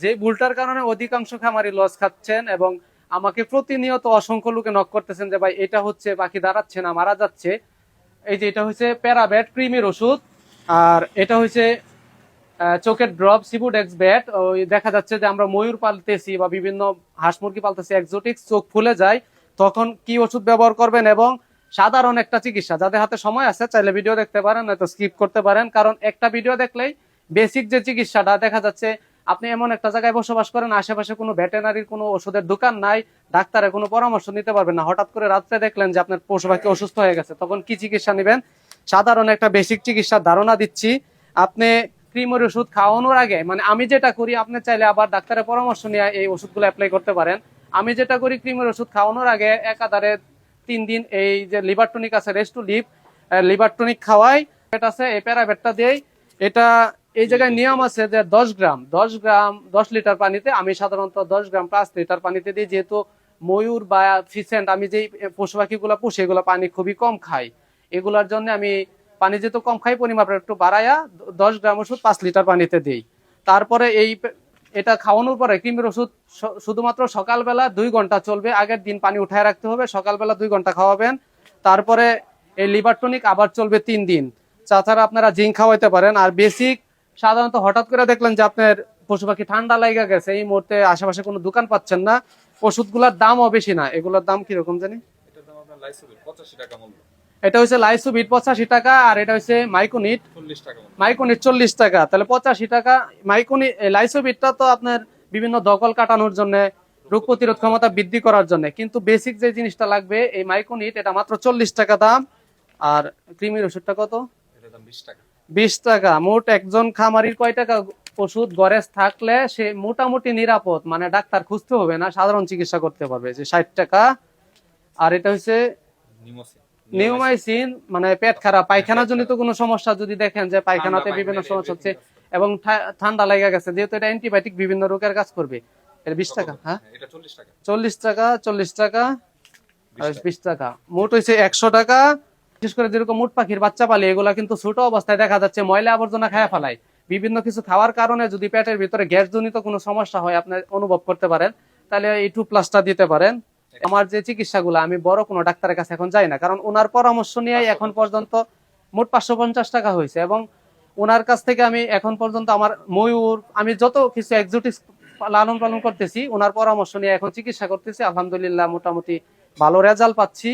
যে ভুলটার কারণে অধিকাংশ খামারি লস খাচ্ছেন এবং আমাকে প্রতিনিয়ত অসংখ্য লোকে নক করতেছেন যে ভাই এটা হচ্ছে পাখি দাঁড়াচ্ছে না, মারা যাচ্ছে। এই যে এটা হচ্ছে প্যারাবেট ক্রিমির ওষুধ, আর এটা হচ্ছে চোখের ড্রপ সিবুডেক্স ব্যাট। ওই দেখা যাচ্ছে যে আমরা ময়ূর পালতেছি বা বিভিন্ন হাঁস মুরগি পালতেছি, এক্সোটিক চোখ ফুলে যায়, তখন কি ওষুধ ব্যবহার করবেন। এবং সাধারণ একটা চিকিৎসা, যাদের হাতে সময় আছে চাইলে ভিডিও দেখতে পারেন, নয়তো স্কিপ করতে পারেন, কারণ একটা ভিডিও দেখলেই বেসিক যে চিকিৎসাটা দেখা যাচ্ছে। আপনি এমন একটা জায়গায় বসবাস করেন, আশেপাশে কোনো ভেটেনারির কোনো ওষুধের দোকান নাই, ডাক্তারের কোনো পরামর্শ নিতে পারবেন না। হঠাৎ করে রাত্রে দেখলেন যে আপনার পশু পাখি অসুস্থ হয়ে গেছে, তখন কি চিকিৎসা নেবেন? সাধারণ একটা বেসিক চিকিৎসার ধারণা দিচ্ছি। আপনি ক্রিমের ওষুধ খাওয়ানোর আগে, মানে আমি যেটা করি, আপনি চাইলে আবার ডাক্তারের পরামর্শ নিয়ে এই ওষুধগুলো অ্যাপ্লাই করতে পারেন। আমি যেটা করি, ক্রিমের ওষুধ খাওয়ানোর আগে একাধারে 3 দিন এই যে লিভার টনিক আছে, rest to live liver tonic খাওয়াই। এটা আছে এই প্যারাবেটটা দেই। এটা এই জায়গায় নিয়ম আছে যে 10 গ্রাম 10 লিটার পানিতে, আমি সাধারণত 10 গ্রাম 5 লিটার পানিতে দিই। যেহেতু ময়ূর বা ফিসেন্ট, আমি যেই পশু পাখিগুলো পুষি, এগুলো পানি খুবই কম খাই, এগুলার জন্য আমি পানি যেহেতু কম খাই, পরিমাপটা একটু বাড়াইয়া 10 গ্রাম ওষুধ 5 লিটার পানিতে দিই। তারপরে এটা খাওয়ানোর পরে ক্রিমের ওষুধ শুধুমাত্র সকালবেলা 2 ঘন্টা চলবে, আগের দিন পানি উঠায় রাখতে হবে, সকালবেলা 2 ঘন্টা খাওয়াবেন। তারপরে এই লিভার টনিক আবার চলবে 3 দিন। তাছাড়া আপনারা জিঙ্ক খাওয়াইতে পারেন। আর বেসিক সাধারণত হঠাৎ করে দেখলেন যে আপনার পশু পাখি ঠান্ডা লাগা গেছে, এই মুহূর্তে আশেপাশে কোনো দোকান পাচ্ছেন না, ওষুধগুলোর দামও বেশি না। এগুলোর দাম কিরকম জানি? এটার দাম আপনার লাইসোবিট 85 টাকা মূল্য। এটা হচ্ছে লাইসোবিট 85 টাকা, আর এটা হচ্ছে মাইকোনিট 40 টাকা মূল্য। মাইকোনিট 40 টাকা, তাহলে 85 টাকা। মাইকোনিট লাইসোবিটটা তো আপনার বিভিন্ন দখল কাটানোর জন্য, রোগ প্রতিরোধ ক্ষমতা বৃদ্ধি করার জন্য, কিন্তু বেসিক যে জিনিসটা লাগবে এই মাইকোনিট, এটা মাত্র 40 টাকা দাম। আর ক্রিমির ওষুধটা কত? এটার দাম 20 টাকা। 20 টাকা। মোট একজন খামারির কয় টাকা ওষুধ গরেজ থাকলে সে মোটামুটি নিরাপদ, মানে ডাক্তার খুঁজতে হবে না, সাধারণ চিকিৎসা করতে পারবে, যে 60 টাকা। আর এটা হচ্ছে নিমোসিন। নিউমাইসিন, মানে পেট খারাপ পায়খানা জনিত কোনো সমস্যা যদি দেখেন যে পায়খানাতে বিভিন্ন সমস্যা হচ্ছে এবং ঠান্ডা লেগে গেছে, যেহেতু এটা অ্যান্টিবায়োটিক বিভিন্ন রোগের কাজ করবে। এটা 20 টাকা। হ্যাঁ, এটা 40 টাকা। 40 টাকা, 40 টাকা, 20 টাকা, মোট হয়েছে 100 টাকা। বিশেষ করে যেরকম মুট পাখির বাচ্চা পালি, এগুলা কিন্তু ছোট অবস্থায় দেখা যাচ্ছে ময়লা আবর্জনা খায়া ফেলায়। বিভিন্ন কিছু খাওয়ার কারণে যদি পেটের ভিতরে গ্যাস জনিত কোনো সমস্যা হয়, আপনি অনুভব করতে পারেন, তাহলে এই 2+টা দিতে পারেন। আমার যে চিকিৎসাগুলো, আমি বড় কোনো ডাক্তারের কাছে এখন যাই না, কারণ ওনার পরামর্শ নিয়ে এখন পর্যন্ত মোট 550 টাকা হয়েছে। এবং ওনার কাছ থেকে আমি এখন পর্যন্ত আমার ময়ূর, আমি যত কিছু এক্সোটিক লালন পালন করতেছি, ওনার পরামর্শ নিয়ে এখন চিকিৎসা করতেছি। আলহামদুলিল্লাহ মোটামুটি ভালো রেজাল্ট পাচ্ছি।